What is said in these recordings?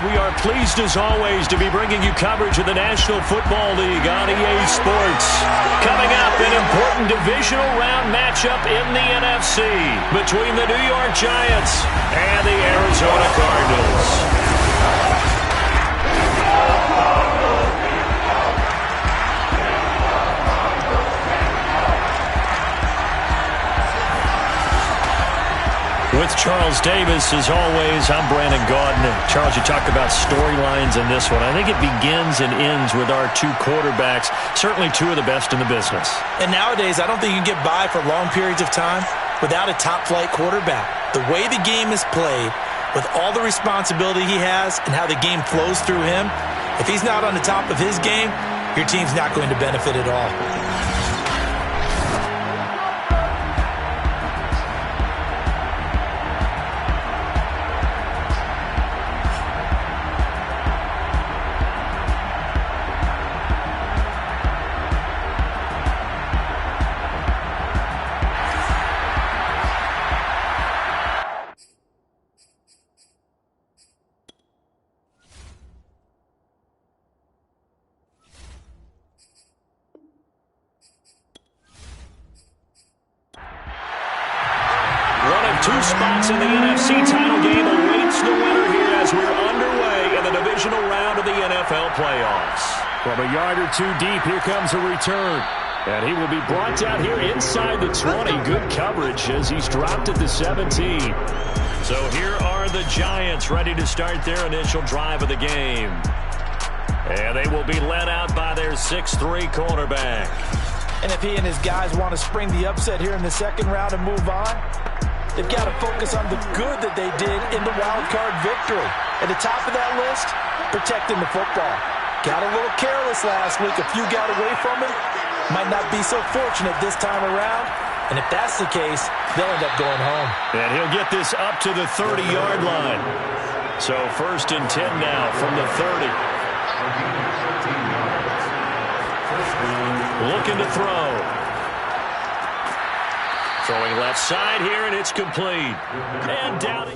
We are pleased as always to be bringing you coverage of the National Football League on EA Sports. Coming up, an important divisional round matchup in the NFC between the New York Giants and the Arizona Cardinals. With Charles Davis, as always, I'm Brandon Gaudin. Charles, you talk about storylines in this one. I think it begins and ends with our two quarterbacks, certainly two of the best in the business. And nowadays, I don't think you can get by for long periods of time without a top-flight quarterback. The way the game is played, with all the responsibility he has and how the game flows through him, if he's not on the top of his game, your team's not going to benefit at all. Two spots in the NFC title game awaits the winner here as we're underway in the divisional round of the NFL playoffs. From a yard or two deep, here comes a return. And he will be brought down here inside the 20. Good coverage as he's dropped at the 17. So here are the Giants ready to start their initial drive of the game. And they will be led out by their 6'3" quarterback. And if he and his guys want to spring the upset here in the second round and move on, they've got to focus on the good that they did in the wild card victory. At the top of that list, protecting the football. Got a little careless last week. A few got away from it. Might not be so fortunate this time around. And if that's the case, they'll end up going home. And he'll get this up to the 30-yard line. So 1st and 10 now from the 30. Looking to throw. Throwing left side here, and it's complete. And down.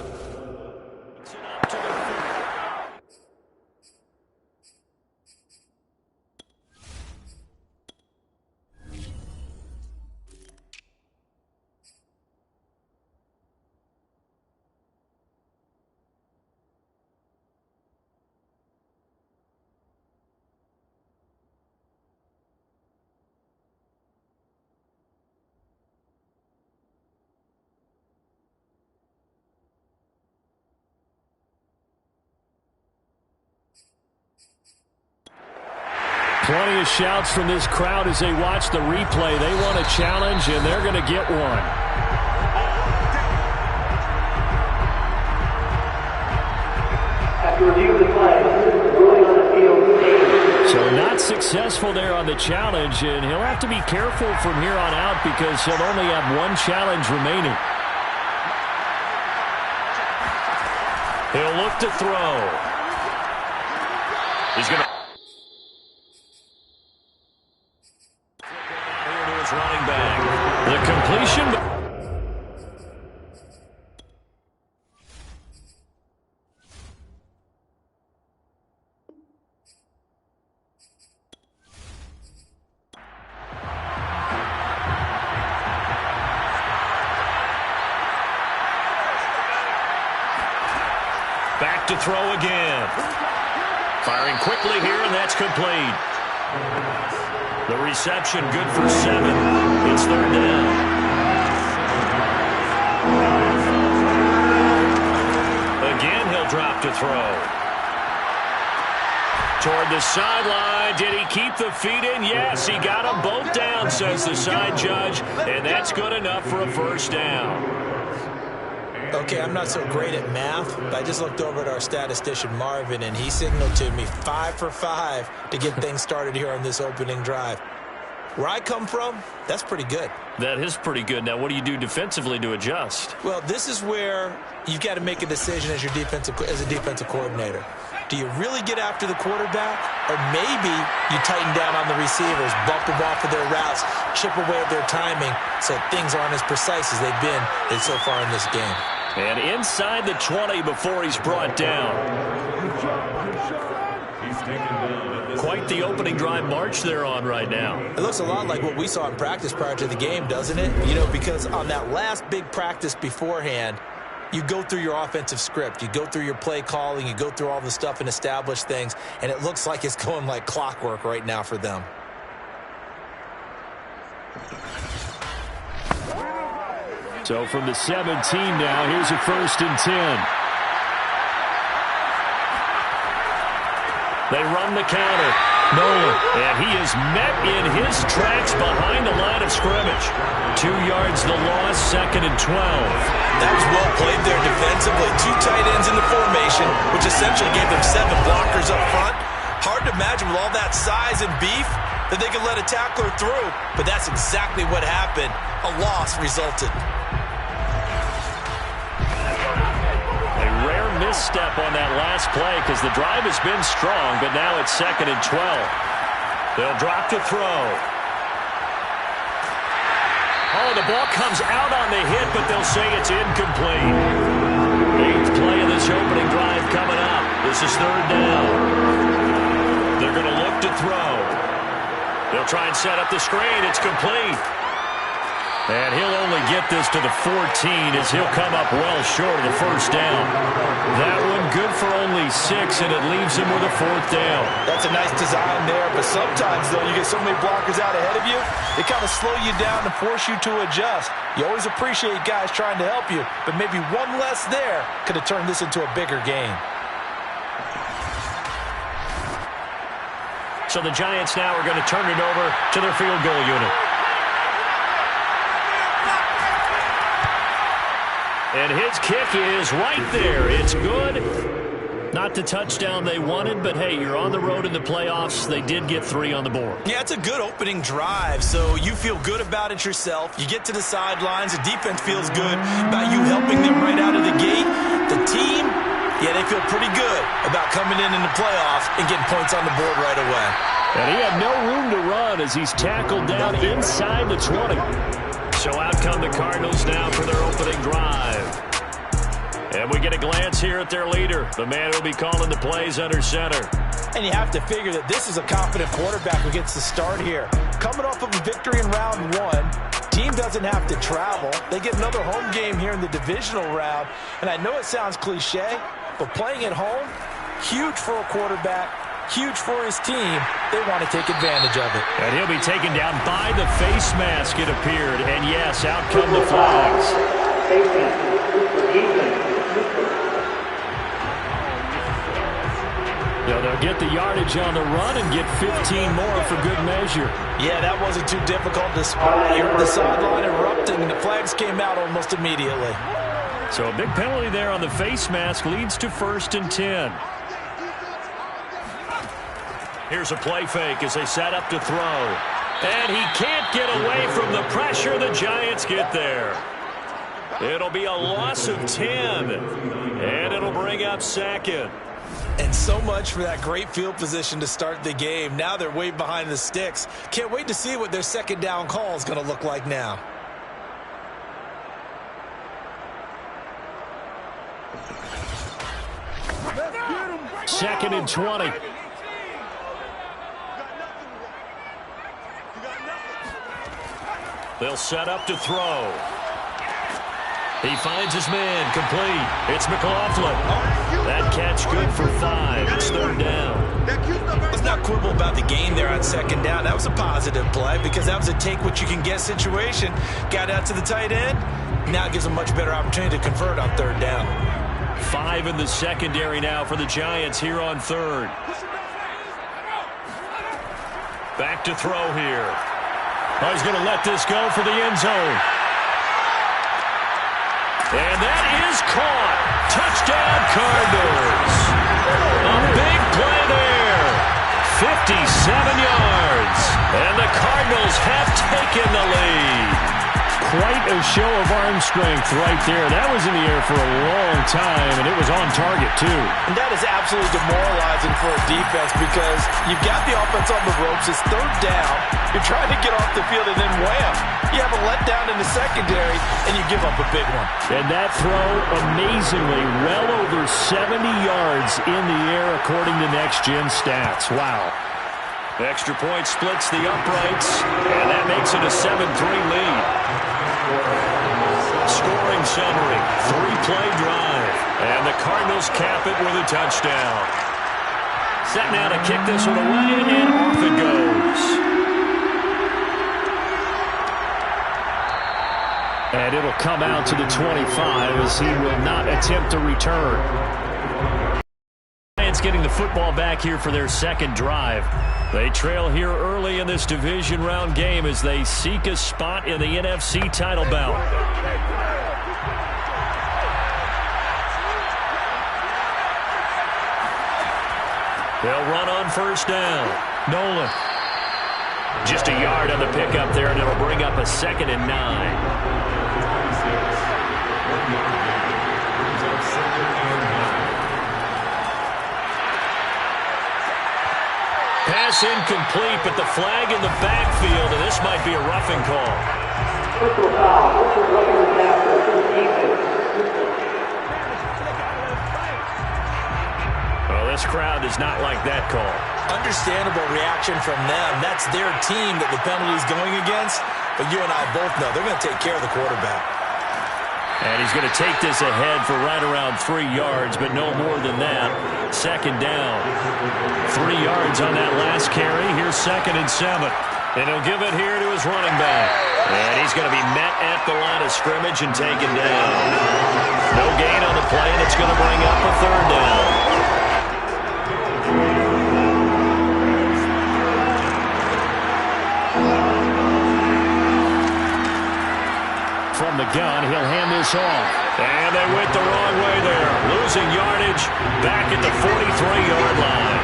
Plenty of shouts from this crowd as they watch the replay. They want a challenge, and they're going to get one. After review of the play, ruling on the field. So not successful there on the challenge, and he'll have to be careful from here on out because he'll only have one challenge remaining. He'll look to throw. He's going to running back. The completion. Back to throw again. Firing quickly here, and that's complete. The reception good for 7. It's 3rd down. Again, he'll drop to throw. Toward the sideline. Did he keep the feet in? Yes, he got them both down, says the side judge. And that's good enough for a 1st down. Okay, I'm not so great at math, but I just looked over at our statistician, Marvin, and he signaled to me 5 for 5 to get things started here on this opening drive. Where I come from, that's pretty good. That is pretty good. Now, what do you do defensively to adjust? Well, this is where you've got to make a decision as a defensive coordinator. Do you really get after the quarterback, or maybe you tighten down on the receivers, bump them off of their routes, chip away at their timing so things aren't as precise as they've been so far in this game. And inside the 20 before he's brought down. Quite the opening drive march they're on right now. It looks a lot like what we saw in practice prior to the game, doesn't it? You know, because on that last big practice beforehand, you go through your offensive script. You go through your play calling. You go through all the stuff and establish things. And it looks like it's going like clockwork right now for them. So from the 17 now, here's a 1st and 10. They run the counter. Nolan, and he is met in his tracks behind the line of scrimmage. 2 yards the loss, 2nd and 12. That was well played there defensively. 2 tight ends in the formation, which essentially gave them 7 blockers up front. Hard to imagine with all that size and beef that they could let a tackler through, but that's exactly what happened. A loss resulted. A rare misstep on that last play because the drive has been strong, but now it's 2nd and 12. They'll drop to throw. Oh, the ball comes out on the hit, but they'll say it's incomplete. 8th play of this opening drive coming up. This is 3rd down. They're going to look to throw. They'll try and set up the screen. It's complete. And he'll only get this to the 14 as he'll come up well short of the 1st down. That one good for only 6, and it leaves him with a 4th down. That's a nice design there, but sometimes, though, you get so many blockers out ahead of you, they kind of slow you down and force you to adjust. You always appreciate guys trying to help you, but maybe one less there could have turned this into a bigger game. So the Giants now are going to turn it over to their field goal unit. And his kick is right there. It's good. Not the touchdown they wanted, but hey, you're on the road in the playoffs. They did get 3 on the board. Yeah, it's a good opening drive, so you feel good about it yourself. You get to the sidelines. The defense feels good about you helping them right out of the gate. The team, yeah, they feel pretty good about coming in the playoffs and getting points on the board right away. And he had no room to run as he's tackled down inside the 20. So out come the Cardinals now for their opening drive. And we get a glance here at their leader, the man who'll be calling the plays under center. And you have to figure that this is a confident quarterback who gets the start here. Coming off of a victory in round 1, team doesn't have to travel. They get another home game here in the divisional round. And I know it sounds cliche, but playing at home, huge for a quarterback. Huge for his team. They want to take advantage of it. And he'll be taken down by the face mask, it appeared. And yes, out come the flags. They'll get the yardage on the run and get 15 more for good measure. Yeah, that wasn't too difficult. The sideline erupting, and the flags came out almost immediately. So a big penalty there on the face mask leads to 1st and 10. Here's a play fake as they set up to throw. And he can't get away from the pressure. The Giants get there. It'll be a loss of 10. And it'll bring up 2nd. And so much for that great field position to start the game. Now they're way behind the sticks. Can't wait to see what their 2nd down call is going to look like now. Second and 20. They'll set up to throw. He finds his man, complete. It's McLaughlin. That catch good for 5. It's 3rd down. Let's not quibble about the gain there on 2nd down. That was a positive play because that was a take-what-you-can-get situation. Got out to the tight end. Now it gives them much better opportunity to convert on 3rd down. 5 in the secondary now for the Giants here on 3rd. Back to throw here. Oh, he's going to let this go for the end zone. And that is caught. Touchdown, Cardinals. A big play there. 57 yards. And the Cardinals Cardinals have taken the lead. Quite a show of arm strength right there. That was in the air for a long time, and it was on target, too. And that is absolutely demoralizing for a defense because you've got the offense on the ropes. It's third down. You're trying to get off the field, and then wham, you have a letdown in the secondary, and you give up a big one. And that throw, amazingly, well over 70 yards in the air, according to next-gen stats. Wow. Extra point splits the uprights, and that makes it a 7-3 lead. Scoring summary, 3-play drive, and the Cardinals cap it with a touchdown. Set now to kick this one away, and off it goes. And it'll come out to the 25 as he will not attempt to return. Giants getting the football back here for their second drive. They trail here early in this division round game as they seek a spot in the NFC title bout. They'll run on first down. Nolan. Just a yard on the pickup there, and it'll bring up a 2nd and 9. Pass incomplete, but the flag in the backfield, and this might be a roughing call. Personal foul. This is roughing the tackle. Defense. Well, this crowd does not like that call. Understandable reaction from them. That's their team that the penalty is going against. But you and I both know they're going to take care of the quarterback. And he's going to take this ahead for right around 3 yards, but no more than that. 2nd down. 3 yards on that last carry. Here's 2nd and 7. And he'll give it here to his running back. And he's going to be met at the line of scrimmage and taken down. No gain on the play, and it's going to bring up a 3rd down. From the gun, he'll hand this off. And they went the wrong way there. Losing yardage back at the 43-yard line.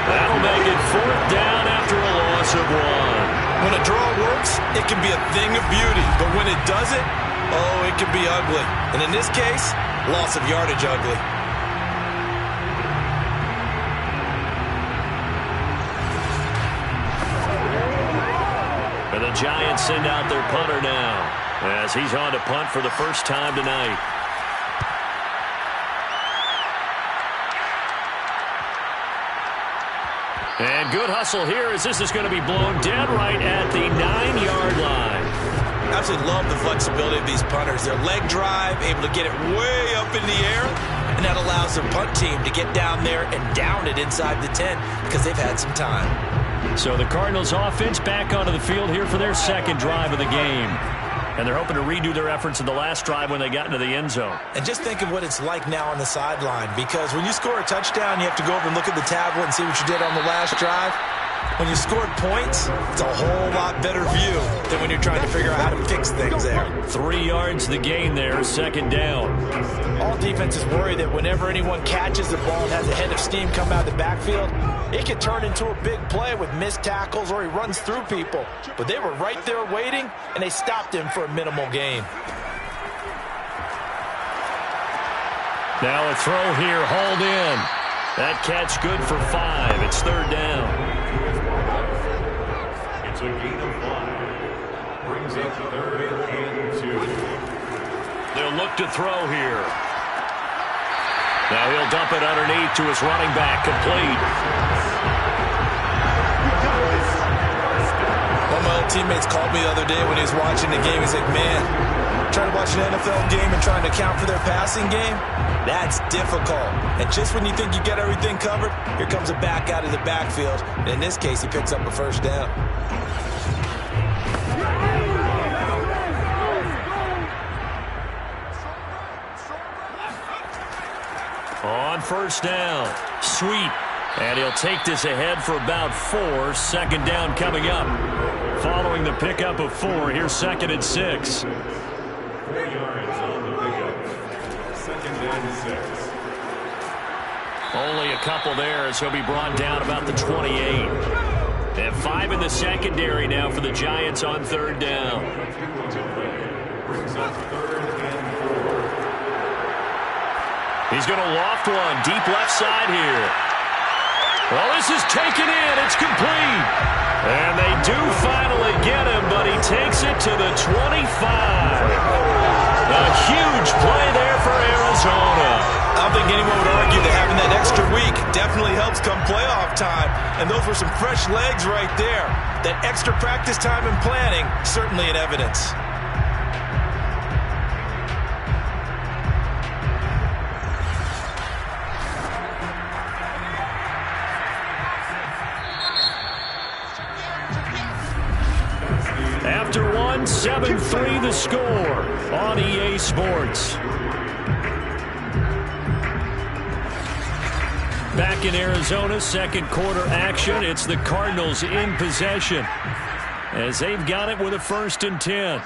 That'll make it 4th down after a loss of 1. When a draw works, it can be a thing of beauty. But when it doesn't, oh, it can be ugly. And in this case, loss of yardage ugly. And the Giants send out their punter now, as he's on to punt for the first time tonight. And good hustle here as this is going to be blown dead right at the 9-yard line. I absolutely love the flexibility of these punters. Their leg drive, able to get it way up in the air, and that allows their punt team to get down there and down it inside the 10 because they've had some time. So the Cardinals offense back onto the field here for their second drive of the game. And they're hoping to redo their efforts in the last drive when they got into the end zone. And just think of what it's like now on the sideline, because when you score a touchdown, you have to go over and look at the tablet and see what you did on the last drive. When you scored points, it's a whole lot better view than when you're trying to figure out how to fix things there. 3 yards the gain there, second down. All defenses worry that whenever anyone catches the ball and has a head of steam come out of the backfield, it could turn into a big play with missed tackles or he runs through people. But they were right there waiting, and they stopped him for a minimal gain. Now a throw here, hauled in. That catch good for 5. It's third down. It's a gain of 5. Brings up third and 2. They'll look to throw here. Now he'll dump it underneath to his running back, complete. One of my old teammates called me the other day when he was watching the game. He's like, man, trying to watch an NFL game and trying to account for their passing game, that's difficult. And just when you think you get everything covered, here comes a back out of the backfield. And in this case, he picks up a first down. On first down, Sweet. And he'll take this ahead for about 4. Second down coming up. Following the pickup of 4, here's second and 6. 4 yards on the pickup. Second and 6. Only a couple there as he'll be brought down about the 28. And 5 in the secondary now for the Giants on third down. Brings up 3rd and 4. He's going to loft one deep left side here. Well, this is taken in. It's complete. And they do finally get him, but he takes it to the 25. A huge play there for Arizona. I don't think anyone would argue that having that extra week definitely helps come playoff time. And those were some fresh legs right there. That extra practice time and planning, certainly in evidence. After one, 7-3 the score on EA Sports. Back in Arizona, second quarter action. It's the Cardinals in possession as they've got it with a 1st and 10.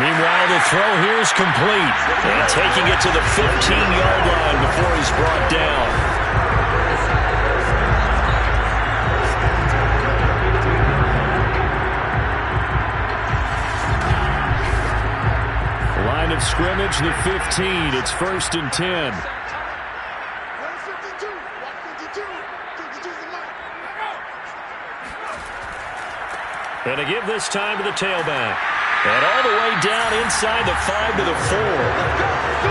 Meanwhile, the throw here is complete. And taking it to the 15-yard line before he's brought down. Line of scrimmage, the 15. It's 1st and 10. And to give this time to the tailback. And all the way down inside the 5 to the 4.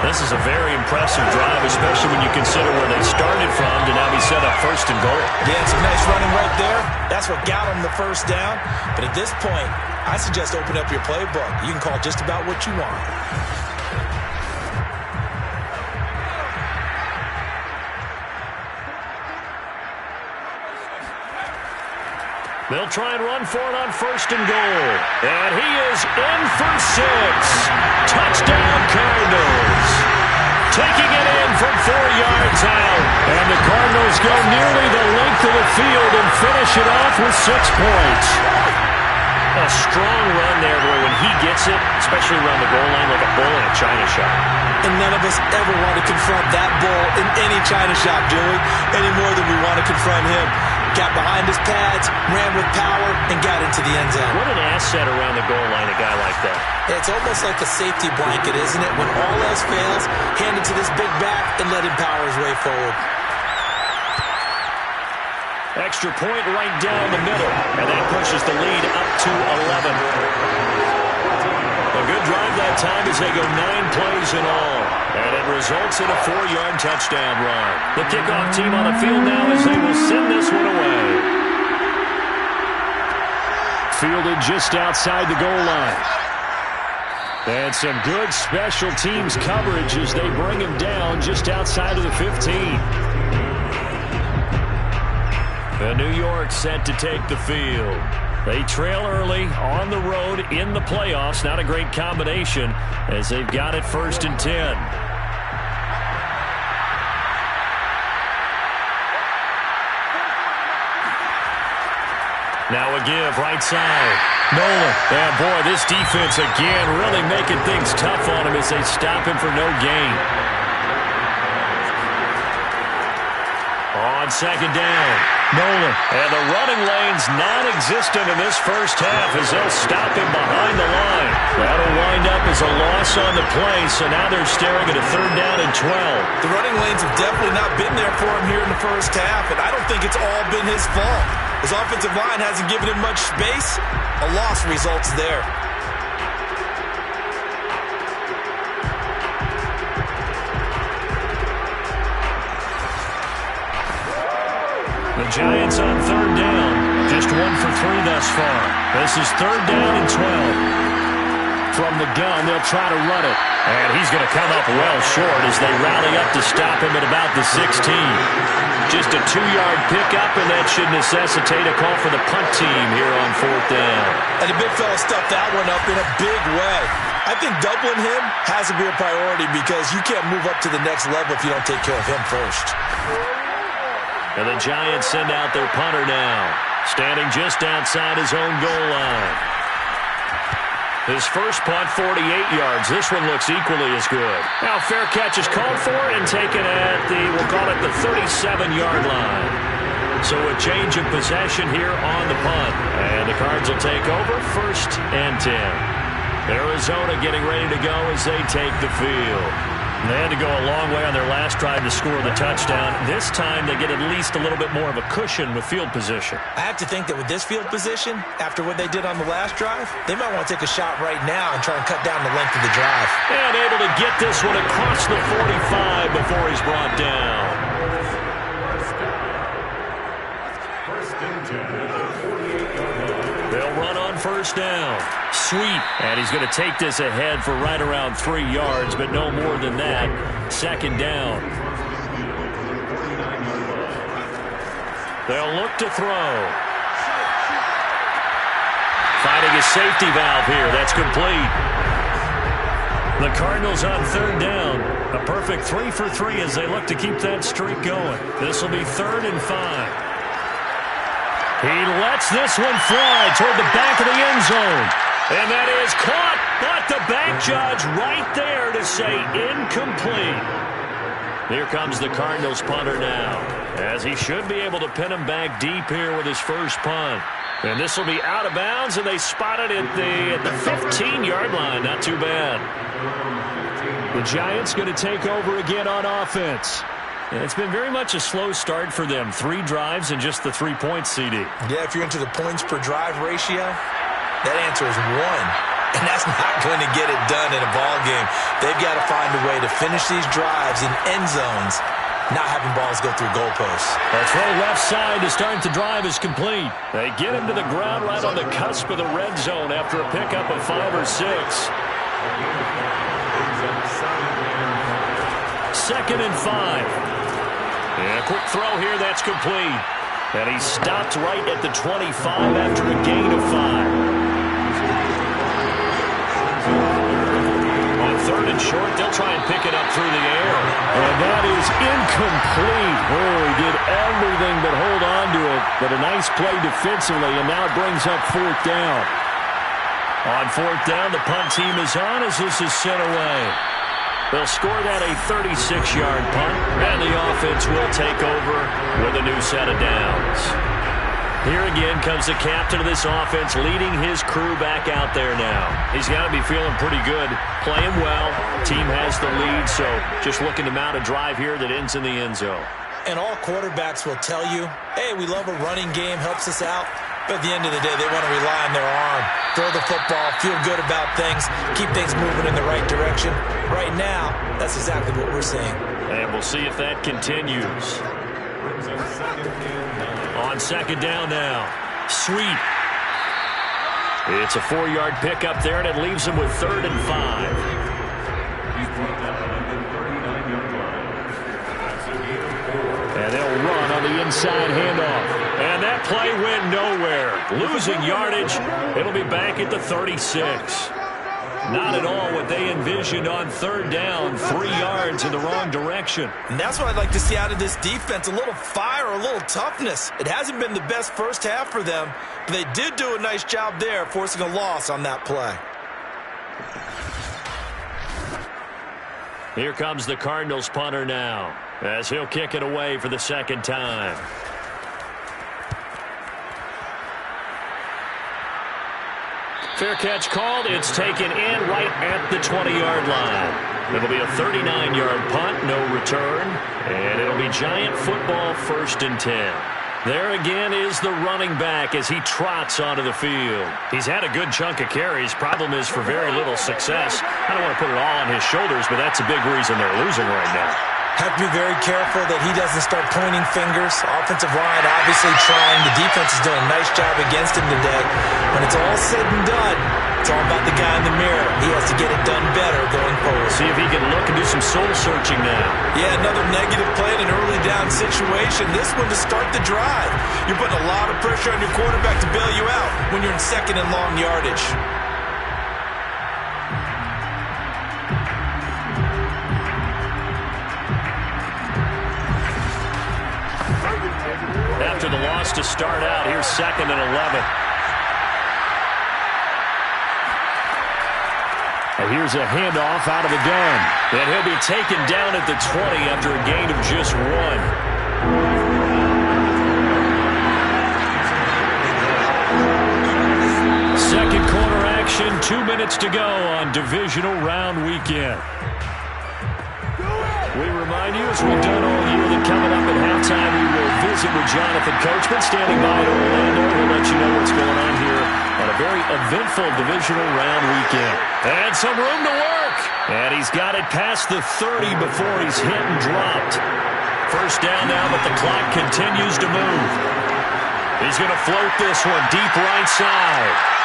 This is a very impressive drive, especially when you consider where they started from to now be set up 1st and goal. Yeah, some nice running right there. That's what got them the first down. But at this point, I suggest open up your playbook. You can call just about what you want. They'll try and run for it on 1st and goal. And he is in for 6. Touchdown, Cardinals. Taking it in from 4 yards out. And the Cardinals go nearly the length of the field and finish it off with 6 points. A strong run there, boy, when he gets it, especially around the goal line like a bull in a china shop. And none of us ever want to confront that bull in any china shop, do we? Any more than we want to confront him. Got behind his pads, ran with power, and got into the end zone. What an asset around the goal line, a guy like that. It's almost like a safety blanket, isn't it? When all else fails, hand it to this big back and let him power his way forward. Extra point right down the middle, and that pushes the lead up to 11. A good drive that time as they go 9 plays in all. And it results in a 4-yard touchdown run. The kickoff team on the field now as they will send this one away. Fielded just outside the goal line. And some good special teams coverage as they bring him down just outside of the 15. And New York set to take the field. They trail early on the road in the playoffs. Not a great combination as they've got it 1st and 10. Now a give right side. Nolan. And boy, this defense again really making things tough on him as they stop him for no gain. On 2nd down. Nolan. And the running lane's non-existent in this first half as they'll stop him behind the line. That'll wind up as a loss on the play, so now they're staring at a 3rd down and 12. The running lanes have definitely not been there for him here in the first half, and I don't think it's all been his fault. His offensive line hasn't given him much space. A loss results there. The Giants on 3rd down. Just 1 for 3 thus far. This is 3rd down and 12. From the gun, they'll try to run it. And he's going to come up well short as they rally up to stop him at about the 16. Just a 2-yard pickup, and that should necessitate a call for the punt team here on 4th down. And the big fella stuffed that one up in a big way. I think doubling him has to be a priority because you can't move up to the next level if you don't take care of him first. And the Giants send out their punter now, standing just outside his own goal line. His first punt, 48 yards. This one looks equally as good. Now fair catch is called for and taken at we'll call it the 37-yard line. So a change of possession here on the punt. And the Cards will take over, 1st and 10. Arizona getting ready to go as they take the field. They had to go a long way on their last drive to score the touchdown. This time they get at least a little bit more of a cushion with field position. I have to think that with this field position, after what they did on the last drive, they might want to take a shot right now and try and cut down the length of the drive. And able to get this one across the 45 before he's brought down. They'll run on 1st down. Sweet. And he's going to take this ahead for right around 3 yards, but no more than that. 2nd down. They'll look to throw. Finding a safety valve here. That's complete. The Cardinals on 3rd down. A perfect 3 for 3 as they look to keep that streak going. This will be 3rd and 5. He lets this one fly toward the back of the end zone. And that is caught, but the back judge right there to say incomplete. Here comes the Cardinals punter now, as he should be able to pin him back deep here with his first punt. And this will be out of bounds, and they spot it at the 15-yard line. Not too bad. The Giants going to take over again on offense. And it's been very much a slow start for them. 3 drives and just the 3 points, CD. Yeah, if you're into the points per drive ratio, that answer is 1. And that's not going to get it done in a ball game. They've got to find a way to finish these drives in end zones, not having balls go through goalposts. A throw left side to start the drive is complete. They get him to the ground right on the cusp of the red zone after a pickup of 5 or 6. 2nd and 5. And a quick throw here, that's complete. And he stopped right at the 25 after a gain of 5. On 3rd and short, they'll try and pick it up through the air. And that is incomplete. Oh, he did everything but hold on to it. But a nice play defensively, and now it brings up 4th down. On 4th down, the punt team is on as this is sent away. They'll score that a 36-yard punt, and the offense will take over with a new set of downs. Here again comes the captain of this offense leading his crew back out there now. He's got to be feeling pretty good, playing well. Team has the lead, so just looking to mount a drive here that ends in the end zone. And all quarterbacks will tell you, hey, we love a running game, helps us out. But at the end of the day, they want to rely on their arm. Throw the football, feel good about things, keep things moving in the right direction. Right now, that's exactly what we're seeing. And we'll see if that continues. On 2nd down now. Sweet. It's a 4-yard pickup there, and it leaves him with 3rd and 5. And they'll run on the inside handoff. And that play went nowhere. Losing yardage. It'll be back at the 36. Not at all what they envisioned on 3rd down. 3 yards in the wrong direction. And that's what I'd like to see out of this defense. A little fire, a little toughness. It hasn't been the best first half for them, but they did do a nice job there, forcing a loss on that play. Here comes the Cardinals punter now, as he'll kick it away for the 2nd time. Fair catch called. It's taken in right at the 20-yard line. It'll be a 39-yard punt, no return, and it'll be Giant football 1st and 10. There again is the running back as he trots onto the field. He's had a good chunk of carries. Problem is for very little success. I don't want to put it all on his shoulders, but that's a big reason they're losing right now. Have to be very careful that he doesn't start pointing fingers. Offensive line obviously trying. The defense is doing a nice job against him today. When it's all said and done, it's all about the guy in the mirror. He has to get it done better going forward. See if he can look and do some soul searching now. Yeah, another negative play in an early down situation. This one to start the drive. You're putting a lot of pressure on your quarterback to bail you out when you're in 2nd and long yardage. After the loss to start out, here's 2nd and 11. And here's a handoff out of the gun. And he'll be taken down at the 20 after a gain of just 1. Second quarter action, 2 minutes to go on divisional round weekend. We remind you, as we've done all year, that coming up at halftime, we will visit with Jonathan Coachman standing by in Orlando. We'll let you know what's going on here on a very eventful divisional round weekend. And some room to work. And he's got it past the 30 before he's hit and dropped. First down now, but the clock continues to move. He's going to float this one deep right side.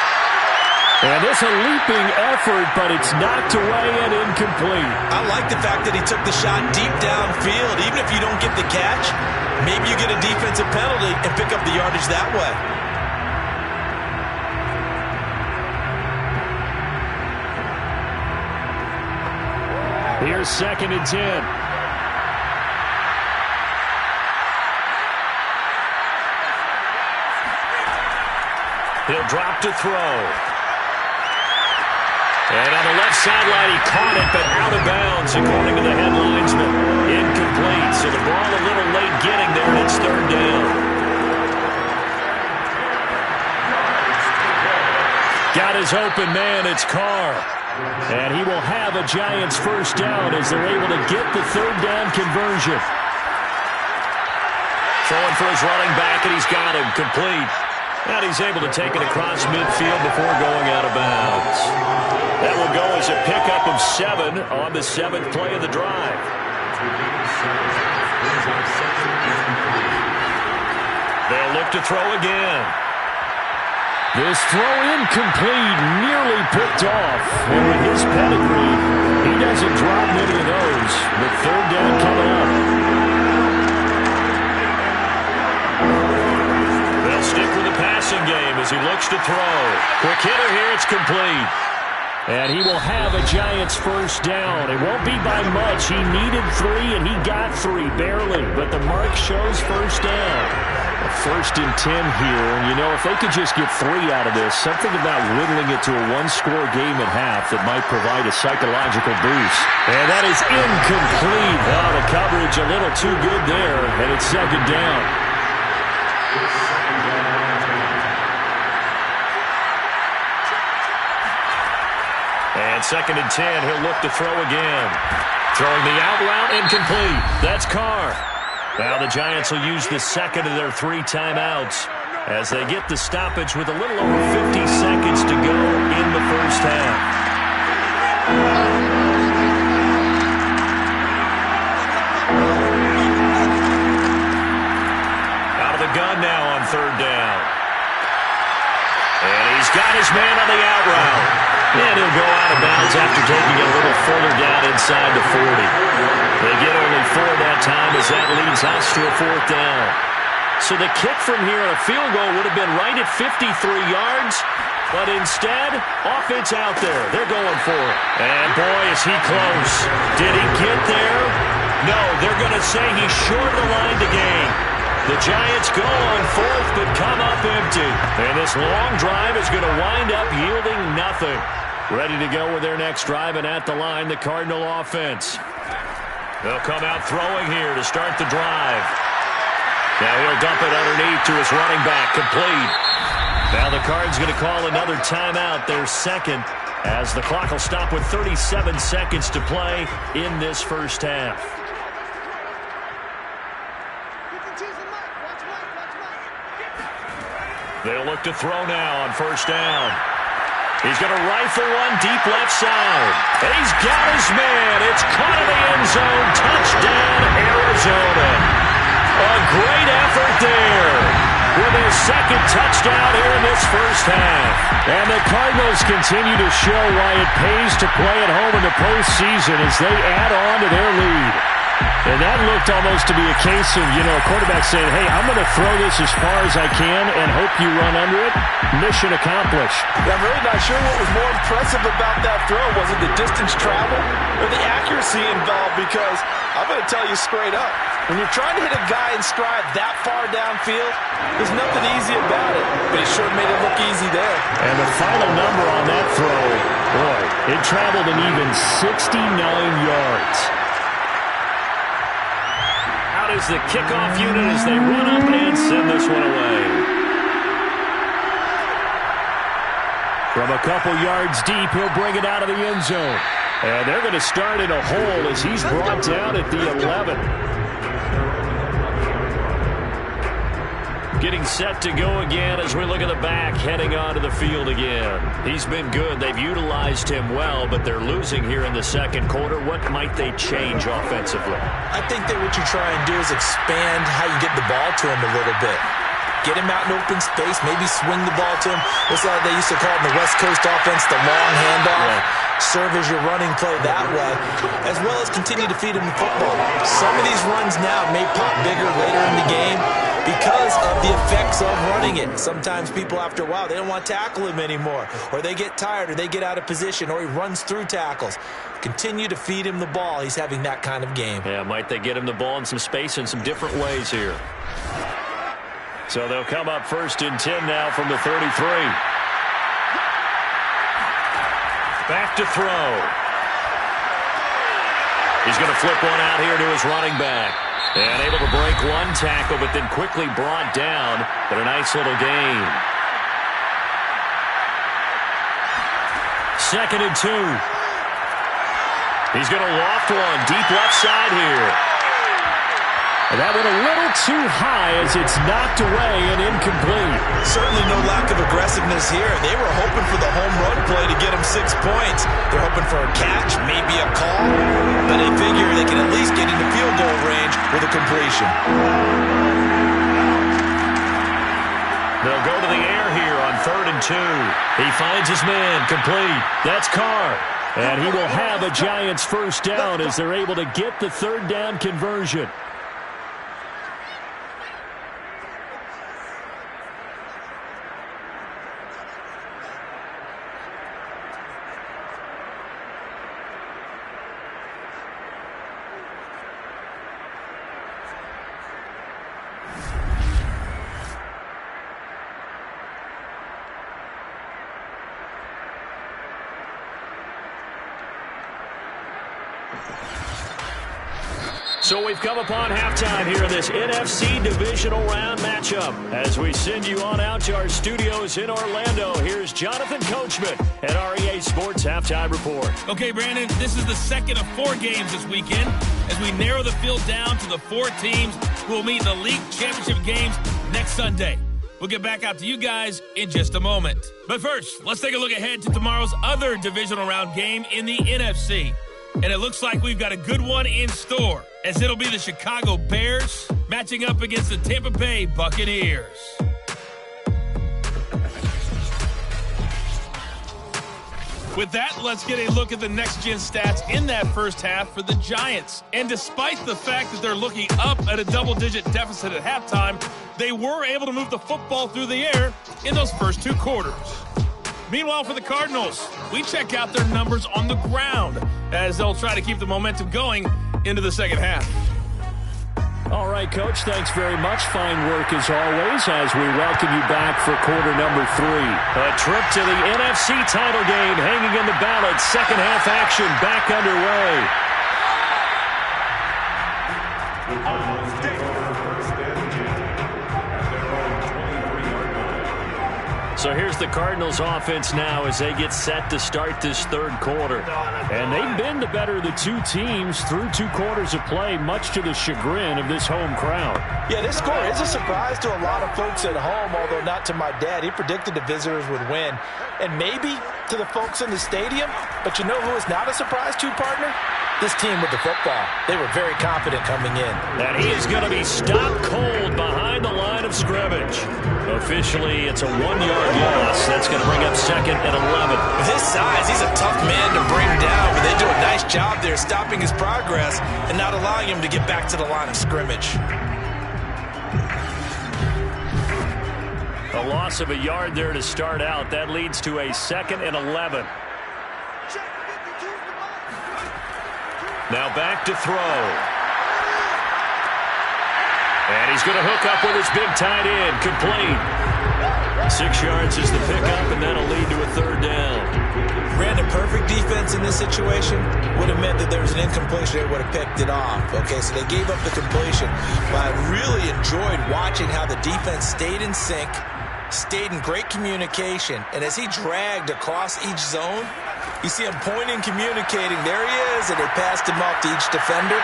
And it's a leaping effort, but it's knocked away and incomplete. I like the fact that he took the shot deep downfield. Even if you don't get the catch, maybe you get a defensive penalty and pick up the yardage that way. Here's 2nd and 10. He'll drop to throw. And on the left sideline, he caught it, but out of bounds, according to the head linesman. Incomplete, so the ball a little late getting there, and it's 3rd down. Got his open man, it's Carr. And he will have a Giants first down as they're able to get the 3rd down conversion. Throwing for his running back, and he's got him complete. And he's able to take it across midfield before going out of bounds. That will go as a pickup of 7 on the 7th play of the drive. They'll look to throw again. This throw incomplete, nearly picked off. And with his pedigree, he doesn't drop many of those. But 3rd down coming up. They'll stick with the passing game as he looks to throw. Quick hitter here, it's complete. And he will have a Giants first down. It won't be by much. He needed 3, and he got 3, barely. But the mark shows first down. A 1st and 10 here. And, you know, if they could just get 3 out of this, something about whittling it to a 1-score game at half that might provide a psychological boost. And that is incomplete. Oh, the coverage a little too good there, and it's 2nd down. And 2nd and 10, he'll look to throw again. Throwing the out route, incomplete. That's Carr. Now the Giants will use the 2nd of their 3 timeouts as they get the stoppage with a little over 50 seconds to go in the first half. Out of the gun now on 3rd down. And he's got his man on the out route. And he'll go out of bounds after taking it a little further down inside the 40. They get only 4 that time as that leads us to a 4th down. So the kick from here, a field goal, would have been right at 53 yards. But instead, offense out there. They're going for it. And boy, is he close. Did he get there? No, they're going to say he's short of the line to gain. The Giants go on 4th, but come up empty. And this long drive is going to wind up yielding nothing. Ready to go with their next drive, and at the line, the Cardinal offense. They'll come out throwing here to start the drive. Now he'll dump it underneath to his running back, complete. Now the Cards going to call another timeout, their 2nd, as the clock will stop with 37 seconds to play in this first half. They'll look to throw now on 1st down. He's going to rifle one deep left side. And he's got his man. It's caught in the end zone. Touchdown, Arizona. A great effort there with his 2nd touchdown here in this first half. And the Cardinals continue to show why it pays to play at home in the postseason as they add on to their lead. And that looked almost to be a case of, you know, a quarterback saying, hey, I'm going to throw this as far as I can and hope you run under it. Mission accomplished. Yeah, I'm really not sure what was more impressive about that throw. Was it the distance traveled or the accuracy involved? Because I'm going to tell you straight up, when you're trying to hit a guy in stride that far downfield, there's nothing easy about it. But he sure made it look easy there. And the final number on that throw Boy, it traveled an even 69 yards. Out is the kickoff unit as they run up and send this one away. From a couple yards deep, he'll bring it out of the end zone. And they're going to start in a hole as he's brought down at the 11. Getting set to go again as we look at the back heading onto the field again. He's been good. They've utilized him well, but they're losing here in the second quarter. What might they change offensively? I think that what you try and do is expand how you get the ball to him a little bit. Get him out in open space, maybe swing the ball to him. What's that they used to call it in the West Coast offense, the long handoff? Yeah. Serve as your running play that way, as well as continue to feed him the football. Some of these runs now may pop bigger later in the game because of the effects of running it. Sometimes people, after a while, they don't want to tackle him anymore, or they get tired, or they get out of position, or he runs through tackles. Continue to feed him the ball. He's having that kind of game. Yeah, might they get him the ball in some space in some different ways here. So they'll come up 1st and 10 now from the 33. Back to throw. He's going to flip one out here to his running back. And able to break one tackle, but then quickly brought down. But a nice little gain. 2nd and 2. He's going to loft one deep left side here. And that went a little too high as it's knocked away and incomplete. Certainly no lack of aggressiveness here. They were hoping for the home run play to get him 6 points. They're hoping for a catch, maybe a call, but they figure they can at least get into field goal range with a completion. They'll go to the air here on 3rd and 2. He finds his man, complete. That's Carr. And he will have a Giants first down as they're able to get the 3rd down conversion. So we've come upon halftime here in this NFC divisional round matchup. As we send you on out to our studios in Orlando, here's Jonathan Coachman at REA Sports Halftime Report. Okay, Brandon, this is the second of 4 games this weekend as we narrow the field down to the 4 teams who will meet in the league championship games next Sunday. We'll get back out to you guys in just a moment. But first, let's take a look ahead to tomorrow's other divisional round game in the NFC. And it looks like we've got a good one in store, as it'll be the Chicago Bears matching up against the Tampa Bay Buccaneers. With that, let's get a look at the next-gen stats in that first half for the Giants. And despite the fact that they're looking up at a double-digit deficit at halftime, they were able to move the football through the air in those first 2 quarters. Meanwhile, for the Cardinals, we check out their numbers on the ground as they'll try to keep the momentum going into the second half. All right, Coach, thanks very much. Fine work as always as we welcome you back for quarter number 3. A trip to the NFC title game hanging in the balance. Second half action back underway. So here's the Cardinals offense now as they get set to start this 3rd quarter. And they've been the better of the 2 teams through 2 quarters of play, much to the chagrin of this home crowd. Yeah, this score is a surprise to a lot of folks at home, although not to my dad. He predicted the visitors would win. And maybe to the folks in the stadium, but you know who is not a surprise to, partner? This team with the football. They were very confident coming in. And he is going to be stopped cold behind the line of scrimmage. Officially, it's a 1-yard loss. That's going to bring up 2nd and 11. With his size, he's a tough man to bring down, but they do a nice job there stopping his progress and not allowing him to get back to the line of scrimmage. A loss of a yard there to start out. That leads to a 2nd and 11. Now back to throw. And he's going to hook up with his big tight end. Complete. 6 yards is the pickup, and that'll lead to a 3rd down. Ran a perfect in this situation would have meant that there was an incompletion. They would have picked it off. Okay, so they gave up the completion. But I really enjoyed watching how the defense stayed in sync, stayed in great communication, and as he dragged across each zone, you see him pointing, communicating. There he is, and they passed him off to each defender.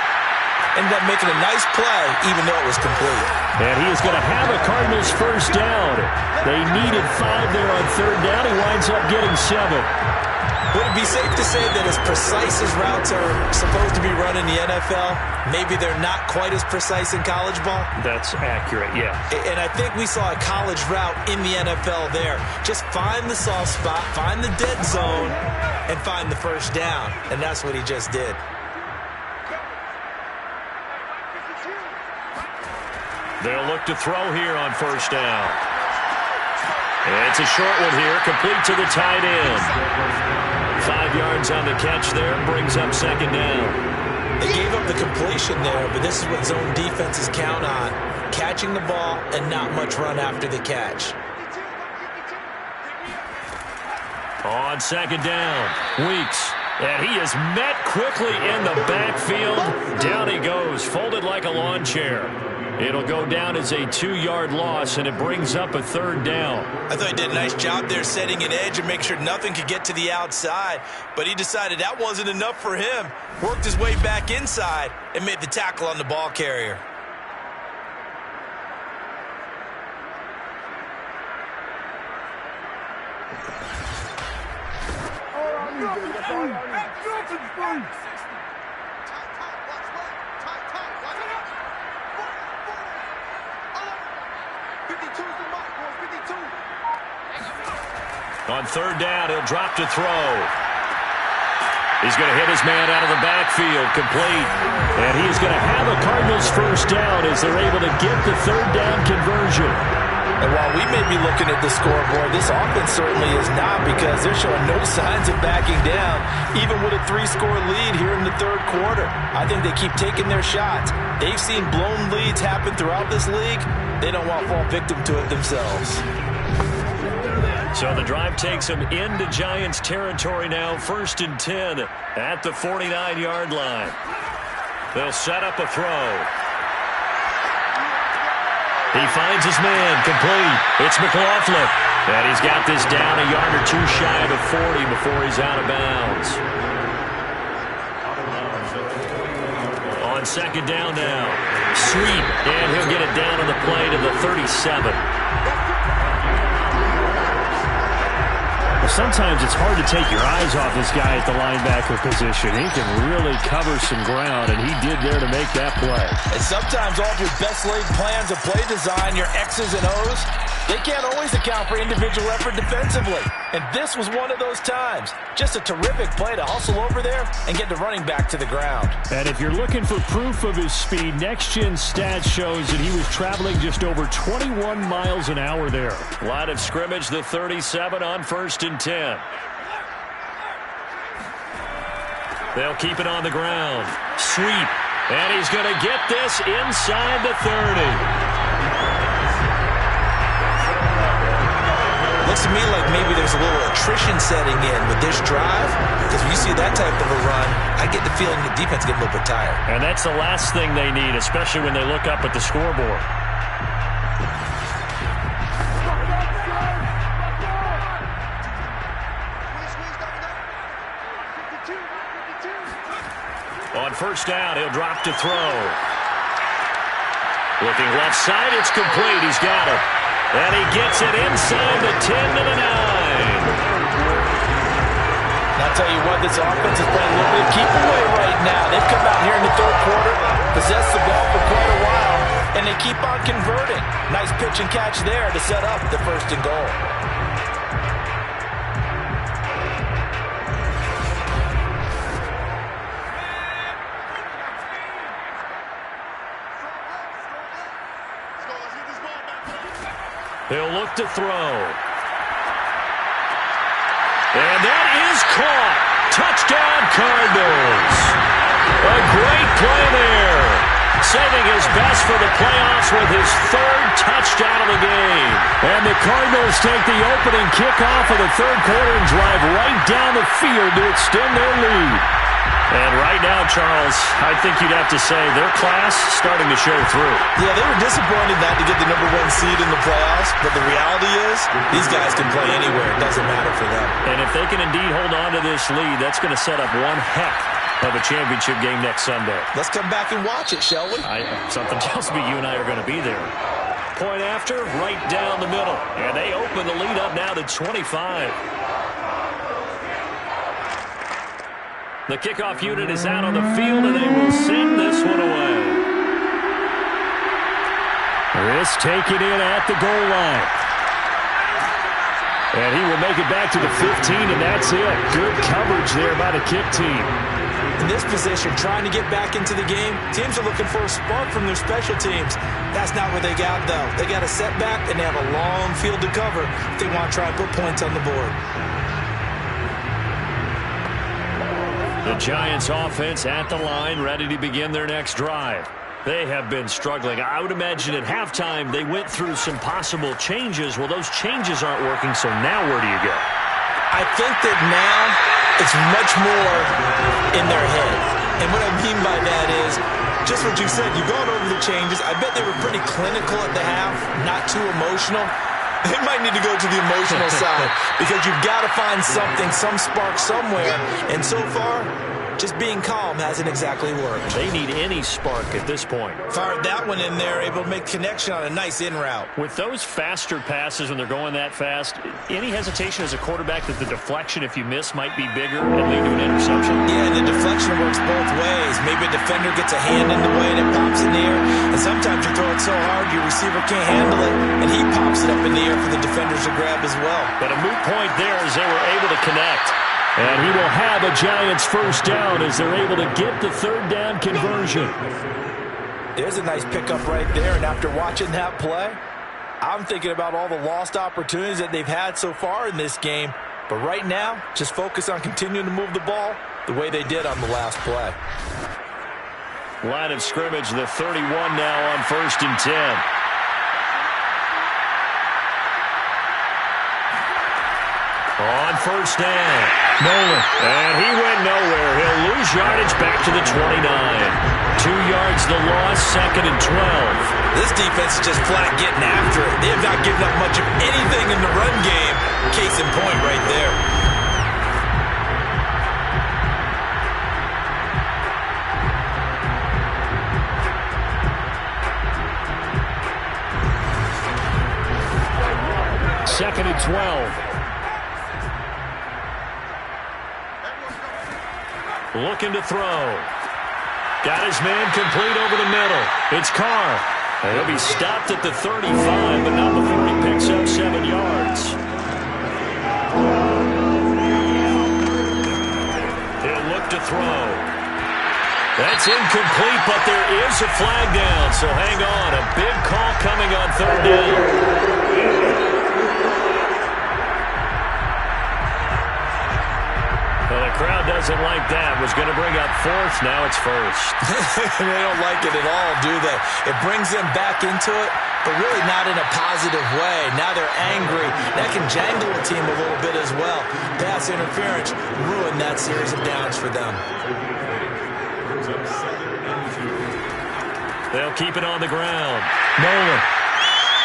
Ended up making a nice play, even though it was complete. And he is going to have a Cardinals first down. They needed 5 there on third down. He winds up getting 7. Would it be safe to say that as precise as routes are supposed to be run in the NFL, maybe they're not quite as precise in college ball? That's accurate, yeah. And I think we saw a college route in the NFL there. Just find the soft spot, find the dead zone, and find the first down. And that's what he just did. They'll look to throw here on first down. It's a short one here, complete to the tight end. 5 yards on the catch there, brings up second down. They gave up the completion there, but this is what zone defenses count on. Catching the ball and not much run after the catch. On second down, Weeks. And he is met quickly in the backfield. Down he goes, folded like a lawn chair. It'll go down as a 2-yard loss, and it brings up a third down. I thought he did a nice job there setting an edge and make sure nothing could get to the outside. But he decided that wasn't enough for him. Worked his way back inside and made the tackle on the ball carrier. On third down, he'll drop to throw. He's going to hit his man out of the backfield, complete. And he's going to have a Cardinals first down as they're able to get the third down conversion. And while we may be looking at the scoreboard, this offense certainly is not, because they're showing no signs of backing down, even with a 3-score lead here in the third quarter. I think they keep taking their shots. They've seen blown leads happen throughout this league. They don't want to fall victim to it themselves. So the drive takes them into Giants territory now, 1st and 10 at the 49-yard line. They'll set up a throw. He finds his man, complete. It's McLaughlin. And he's got this down a yard or two shy of 40 before he's out of bounds. On second down now. Sweep, and he'll get it down on the play to the 37. Sometimes it's hard to take your eyes off this guy at the linebacker position. He can really cover some ground, and he did there to make that play. And sometimes all of your best laid plans of play design, your X's and O's, they can't always account for individual effort defensively. And this was one of those times. Just a terrific play to hustle over there and get the running back to the ground. And if you're looking for proof of his speed, Next Gen Stats shows that he was traveling just over 21 miles an hour there. Line of scrimmage, the 37 on 1st and 10. They'll keep it on the ground. Sweep. And he's going to get this inside the 30. Looks to me like maybe there's a little attrition setting in with this drive, because when you see that type of a run, I get the feeling the defense getting a little bit tired. And that's the last thing they need, especially when they look up at the scoreboard. On first down, he'll drop to throw. Looking left side, it's complete. He's got it. And he gets it inside the 10 to the 9. I'll tell you what, this offense is playing a little bit of keep away right now. They've come out here in the third quarter, possessed the ball for quite a while, and they keep on converting. Nice pitch and catch there to set up the 1st and goal. He'll look to throw. And that is caught. Touchdown, Cardinals. A great play there. saving his best for the playoffs with his third touchdown of the game. And the Cardinals take the opening kickoff of the third quarter and drive right down the field to extend their lead. And right now, Charles, I think you'd have to say their class starting to show through. Yeah, they were disappointed not to get the #1 seed in the playoffs, but the reality is these guys can play anywhere. It doesn't matter for them. And if they can indeed hold on to this lead, that's going to set up one heck of a championship game next Sunday. Let's come back and watch it, shall we? Something tells me you and I are going to be there. Point after, right down the middle. And they open the lead up now to 25. The kickoff unit is out on the field, and they will send this one away. This taken in at the goal line. And he will make it back to the 15, and that's it. Good coverage there by the kick team. In this position, trying to get back into the game, teams are looking for a spark from their special teams. That's not what they got, though. They got a setback, and they have a long field to cover if they want to try and put points on the board. The Giants offense at the line, ready to begin their next drive. They have been struggling. I would imagine at halftime they went through some possible changes. Well, those changes aren't working, so now where do you go? I think that now it's much more in their head. And what I mean by that is just what you said. You've gone over the changes. I bet they were pretty clinical at the half, not too emotional. They might need to go to the emotional side because you've got to find something, some spark somewhere. And so far, just being calm hasn't exactly worked. They need any spark at this point. Fired that one in there, able to make connection on a nice in route. With those faster passes when they're going that fast, any hesitation as a quarterback that the deflection, if you miss, might be bigger and lead to an interception? Yeah, and the deflection works both ways. Maybe a defender gets a hand in the way and it pops in the air. And sometimes you throw it so hard your receiver can't handle it, and he pops it up in the air for the defenders to grab as well. But a moot point there as they were able to connect. And he will have a Giants first down as they're able to get the third down conversion. There's a nice pickup right there, and after watching that play, I'm thinking about all the lost opportunities that they've had so far in this game. But right now, just focus on continuing to move the ball the way they did on the last play. Line of scrimmage, the 31 now on 1st and 10. On 1st down, Nolan. And he went nowhere. He'll lose yardage back to the 29. 2 yards the loss, 2nd and 12. This defense is just flat getting after it. They have not given up much of anything in the run game. Case in point right there. Second and 12. Looking to throw. Got his man complete over the middle. It's Carr. He'll be stopped at the 35, but not before he picks up 7 yards. He'll look to throw. That's incomplete, but there is a flag down, so hang on. A big call coming on 3rd down. Well, the crowd doesn't like that. Was going to bring up 4th. Now it's 1st. They don't like it at all, do they? It brings them back into it, but really not in a positive way. Now they're angry. That can jangle a team a little bit as well. Pass interference ruined that series of downs for them. They'll keep it on the ground. Nolan.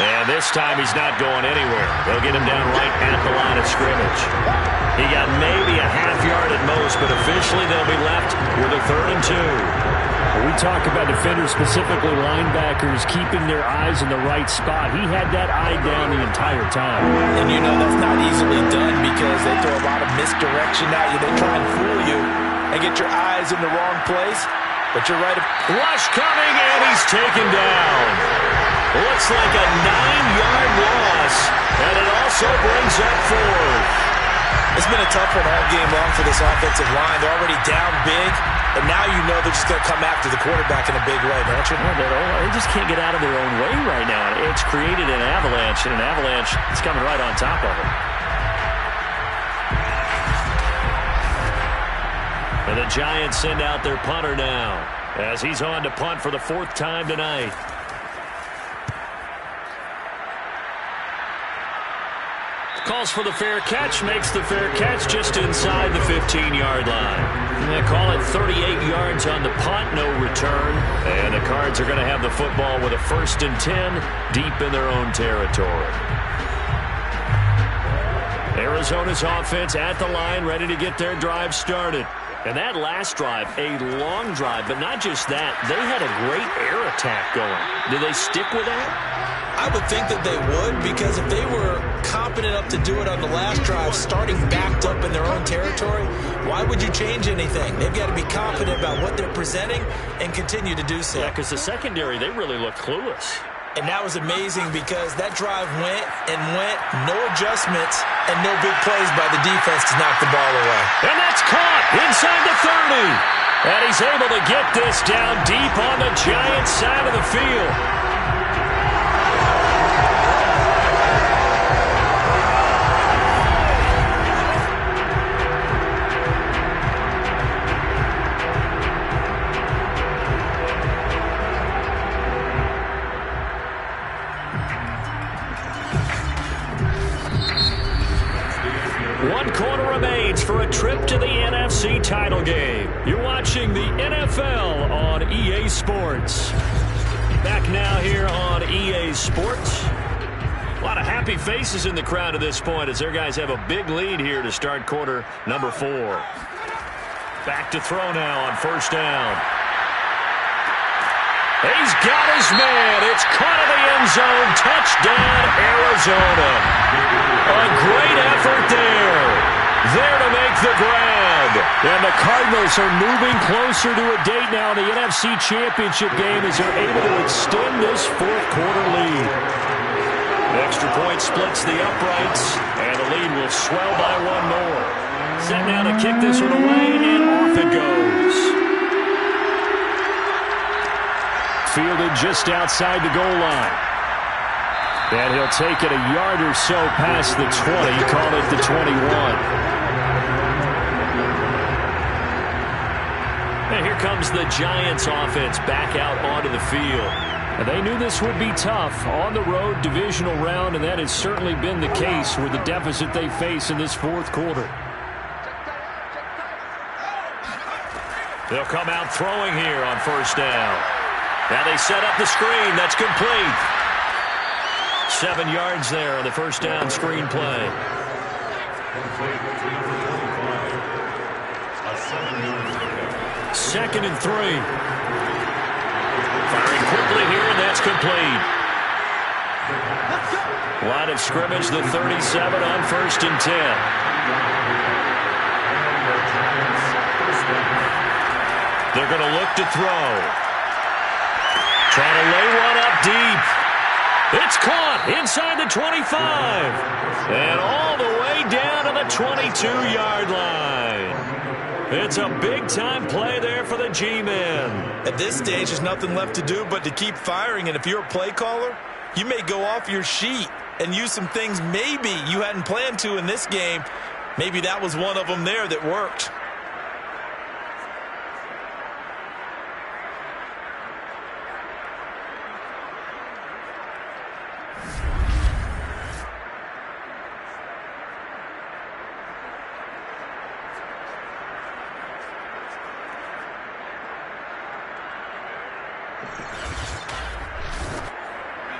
And this time he's not going anywhere. They'll get him down right at the line of scrimmage. He got maybe a half yard at most, but officially they'll be left with a 3rd and 2. We talk about defenders, specifically linebackers, keeping their eyes in the right spot. He had that eye down the entire time. And you know that's not easily done because they throw a lot of misdirection at you. They try and fool you and get your eyes in the wrong place. But you're right. Rush coming, and he's taken down. Looks like a 9-yard loss, and it also brings up 4th. It's been a tough one all game long for this offensive line. They're already down big, and now you know they're just going to come after the quarterback in a big way, don't you? They just can't get out of their own way right now. It's created an avalanche, and an avalanche is coming right on top of it. And the Giants send out their punter now. as he's on to punt for the 4th time tonight. Calls for the fair catch, makes the fair catch just inside the 15-yard line. They call it 38 yards on the punt, no return. And the Cards are going to have the football with a 1st and 10 deep in their own territory. Arizona's offense at the line, ready to get their drive started. And that last drive, a long drive, but not just that. They had a great air attack going. Do they stick with that? I would think that they would, because if they were competent enough to do it on the last drive, starting backed up in their own territory, why would you change anything? They've got to be confident about what they're presenting and continue to do so. Yeah, because the secondary, they really look clueless. And that was amazing because that drive went and went, no adjustments, and no big plays by the defense to knock the ball away. And that's caught inside the 30. And he's able to get this down deep on the Giants side of the field. One quarter remains for a trip to the NFC title game. You're watching the NFL on EA Sports. Back now here on EA Sports. A lot of happy faces in the crowd at this point as their guys have a big lead here to start quarter number 4. Back to throw now on 1st down. He's got his man. It's caught in the end zone. Touchdown, Arizona. A great effort there. There to make the grab. And the Cardinals are moving closer to a date now in the NFC Championship game as they're able to extend this 4th quarter lead. Extra point splits the uprights, and the lead will swell by 1 more. Set now to kick this one away, and off it goes. Fielded just outside the goal line. And he'll take it a yard or so past the 20, call it the 21. And here comes the Giants offense back out onto the field. And they knew this would be tough on the road divisional round, and that has certainly been the case with the deficit they face in this 4th quarter. They'll come out throwing here on 1st down. Now they set up the screen. That's complete. 7 yards there on the 1st down screen play. 2nd and 3. Firing quickly here, and that's complete. Line of scrimmage, the 37 on 1st and 10. They're going to look to throw. Trying to lay one up deep. It's caught inside the 25. And all the way down to the 22-yard line. It's a big-time play there for the G-men. At this stage, there's nothing left to do but to keep firing. And if you're a play caller, you may go off your sheet and use some things maybe you hadn't planned to in this game. Maybe that was one of them there that worked.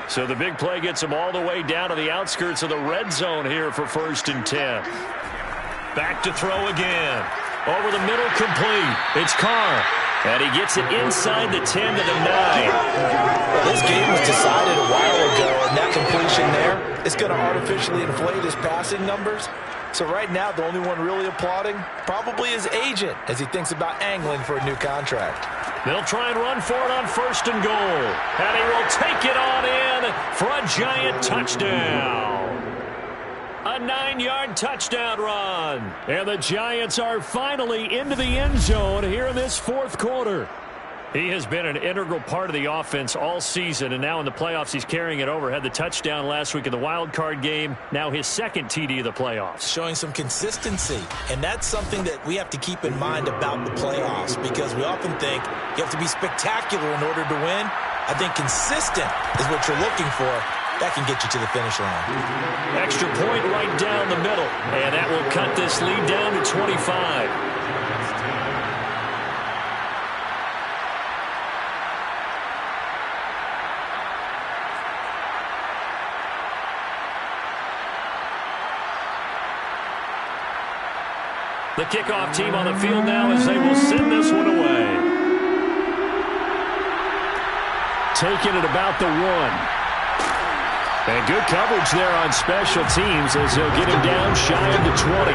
So the big play gets him all the way down to the outskirts of the red zone here for 1st and 10. Back to throw again. Over the middle, complete. It's Carr. And he gets it inside the 10 to the 9. This game was decided a while ago, and that completion there is going to artificially inflate his passing numbers. So right now, the only one really applauding probably his agent as he thinks about angling for a new contract. They'll try and run for it on 1st and goal. And he will take it on in for a Giant touchdown. A 9-yard touchdown run. And the Giants are finally into the end zone here in this 4th quarter. He has been an integral part of the offense all season, and now in the playoffs he's carrying it over. Had the touchdown last week in the wild card game. Now his second TD of the playoffs. Showing some consistency, and that's something that we have to keep in mind about the playoffs, because we often think you have to be spectacular in order to win. I think consistent is what you're looking for. That can get you to the finish line. Extra point right down the middle, and that will cut this lead down to 25. The kickoff team on the field now as they will send this one away. Taking it about the 1. And good coverage there on special teams as they'll get him down shy of the 20.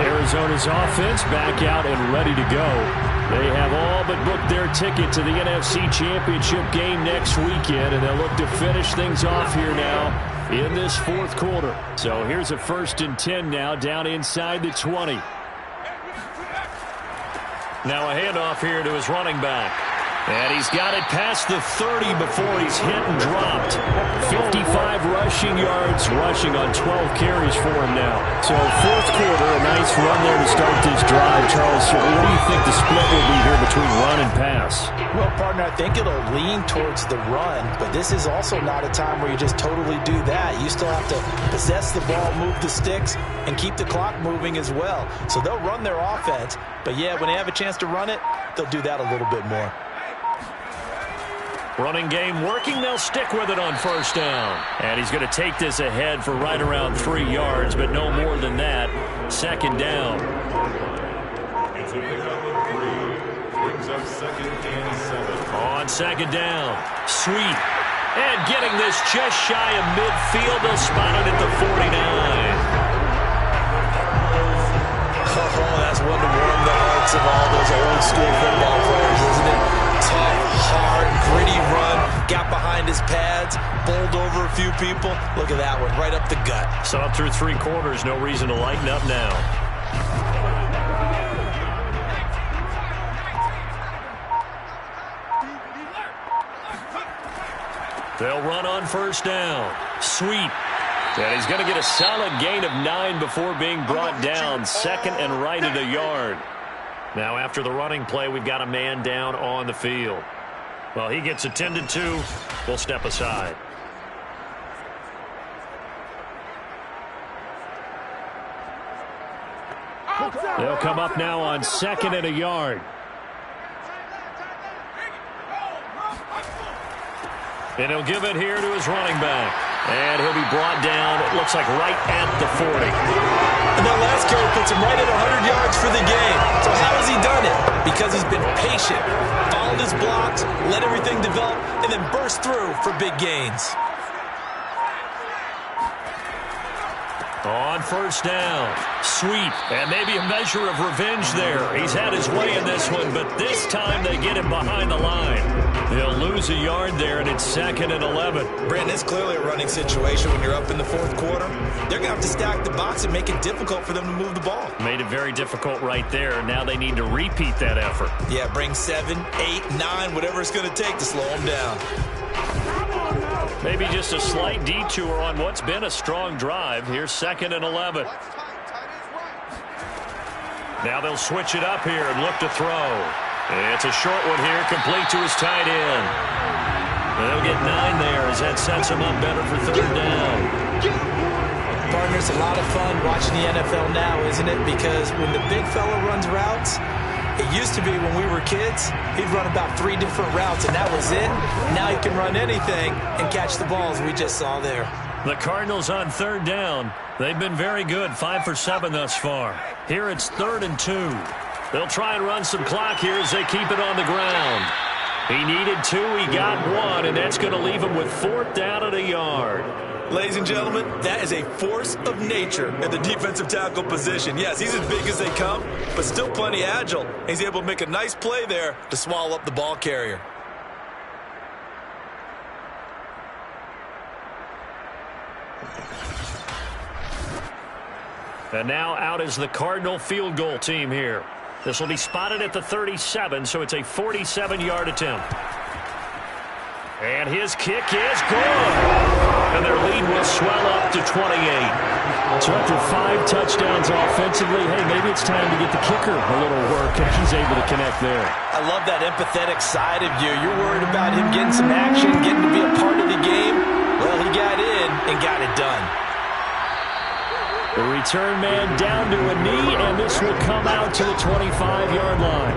Arizona's offense back out and ready to go. They have all but booked their ticket to the NFC Championship game next weekend, and they'll look to finish things off here now in this fourth quarter. So here's a 1st and 10 now, down inside the 20. Now a handoff here to his running back. And he's got it past the 30 before he's hit and dropped. 55 rushing yards, rushing on 12 carries for him now. So fourth quarter, a nice run there to start this drive. Charles, what do you think the split will be here between run and pass? Well, partner, I think it'll lean towards the run, but this is also not a time where you just totally do that. You still have to possess the ball, move the sticks, and keep the clock moving as well. So they'll run their offense, but yeah, when they have a chance to run it, they'll do that a little bit more. Running game working. They'll stick with it on 1st down. And he's going to take this ahead for right around 3 yards, but no more than that. 2nd down. It's a pickup of 3. Brings up 2nd and 7. On 2nd down. Sweet. And getting this just shy of midfield. They'll spot it at the 49. Oh, that's one to warm the hearts of all those old school football players, isn't it? Tough, hard, gritty run, got behind his pads, bowled over a few people. Look at that one, right up the gut. So up through 3 quarters, no reason to lighten up now. They'll run on 1st down. Sweet. And he's going to get a solid gain of 9 before being brought down. 2nd and right at a yard. Now after the running play, we've got a man down on the field. Well, he gets attended to. We'll step aside. They'll come up now on 2nd and a yard. And he'll give it here to his running back. And he'll be brought down, it looks like right at the 40. And that last carry puts him right at 100 yards for the game. So how has he done it? Because he's been patient, followed his blocks, let everything develop, and then burst through for big gains. On 1st down. Sweet. And maybe a measure of revenge there. He's had his way in this one, but this time they get him behind the line. They'll lose a yard there, and it's 2nd and 11. Brandon, it's clearly a running situation when you're up in the fourth quarter. They're going to have to stack the box and make it difficult for them to move the ball. Made it very difficult right there. Now they need to repeat that effort. Yeah, bring 7, 8, 9, whatever it's going to take to slow them down. Maybe just a slight detour on what's been a strong drive. Here's 2nd and 11. Now they'll switch it up here and look to throw. It's a short one here, complete to his tight end. They'll get 9 there as that sets him up better for 3rd down. Partner, it's a lot of fun watching the NFL now, isn't it? Because when the big fella runs routes, it used to be when we were kids, he'd run about 3 different routes, and that was it. Now he can run anything and catch the balls we just saw there. The Cardinals on 3rd down. They've been very good, 5 for 7 thus far. Here it's 3rd and 2. They'll try and run some clock here as they keep it on the ground. He needed 2, he got 1, and that's going to leave him with 4th down at a yard. Ladies and gentlemen, that is a force of nature at the defensive tackle position. Yes, he's as big as they come, but still plenty agile. He's able to make a nice play there to swallow up the ball carrier. And now out is the Cardinal field goal team here. This will be spotted at the 37, so it's a 47-yard attempt. And his kick is good. And their lead will swell up to 28. So after 5 touchdowns offensively, hey, maybe it's time to get the kicker a little work, and he's able to connect there. I love that empathetic side of you. You're worried about him getting some action, getting to be a part of the game. Well, he got in and got it done. The return man down to a knee, and this will come out to the 25-yard line.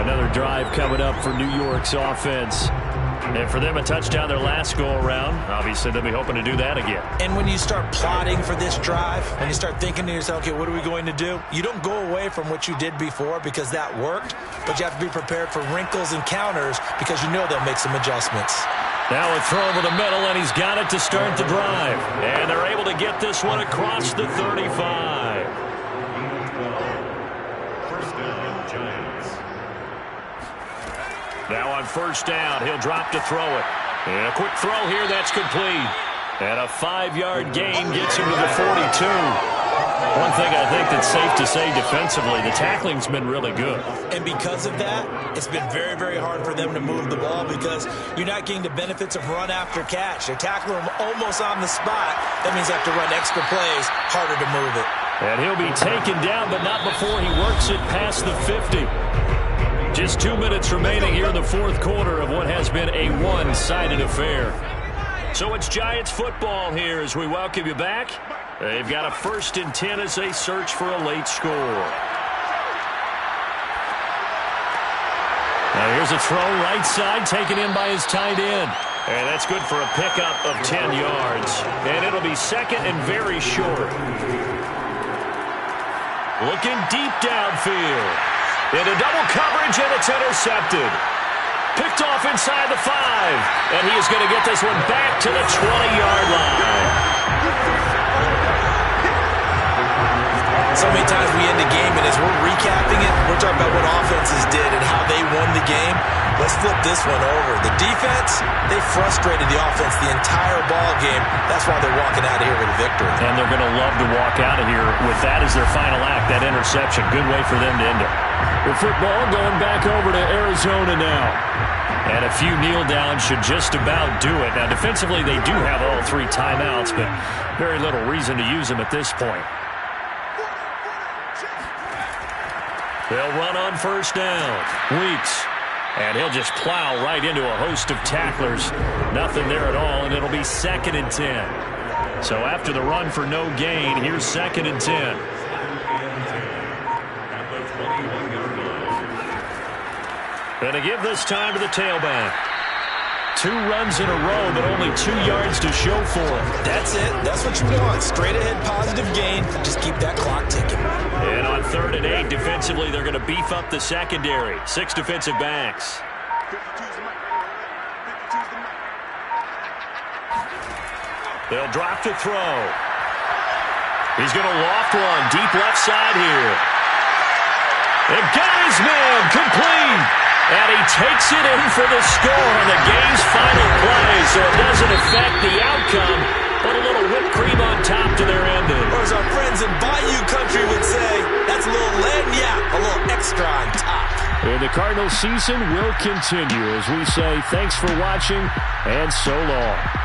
Another drive coming up for New York's offense. And for them, a touchdown their last go-around. Obviously, they'll be hoping to do that again. And when you start plotting for this drive, and you start thinking to yourself, okay, what are we going to do? You don't go away from what you did before because that worked, but you have to be prepared for wrinkles and counters because you know they'll make some adjustments. Now a throw over the middle, and he's got it to start the drive. And they're able to get this one across the 35. First down, Giants. Now on first down, he'll drop to throw it. And a quick throw here, that's complete. And a 5-yard gain gets him to the 42. One thing I think that's safe to say defensively, the tackling's been really good. And because of that, it's been very, very hard for them to move the ball because you're not getting the benefits of run after catch. They're tackling him almost on the spot. That means they have to run extra plays, harder to move it. And he'll be taken down, but not before he works it past the 50. Just 2 minutes remaining here in the fourth quarter of what has been a one-sided affair. So it's Giants football here as we welcome you back. They've got a 1st and 10 as they search for a late score. Now here's a throw right side taken in by his tight end. And that's good for a pickup of 10 yards. And it'll be second and very short. Looking deep downfield. Into double coverage, and it's intercepted. Picked off inside the 5. And he is going to get this one back to the 20-yard line. So many times we end the game, and as we're recapping it, we're talking about what offenses did and how they won the game. Let's flip this one over. The defense, they frustrated the offense the entire ball game. That's why they're walking out of here with a victory. And they're going to love to walk out of here with that as their final act, that interception. Good way for them to end it. The football going back over to Arizona now. And a few kneel downs should just about do it. Now, defensively, they do have all 3 timeouts, but very little reason to use them at this point. They'll run on first down. Weeks. And he'll just plow right into a host of tacklers. Nothing there at all, and it'll be 2nd and 10. So after the run for no gain, here's 2nd and 10. Gonna give this time to the tailback. 2 runs in a row, but only 2 yards to show for it. That's it. That's what you want. Straight ahead positive gain. Just keep that clock ticking. And on 3rd and 8, defensively, they're going to beef up the secondary. 6 defensive backs. They'll drop to throw. He's going to loft one. Deep left side here. And got his man complete. And he takes it in for the score on the game's final play. So it doesn't affect the outcome, but a little whipped cream on top to their ending. Or as our friends in Bayou Country would say, that's a little lagniappe, a little extra on top. And the Cardinals season will continue as we say thanks for watching and so long.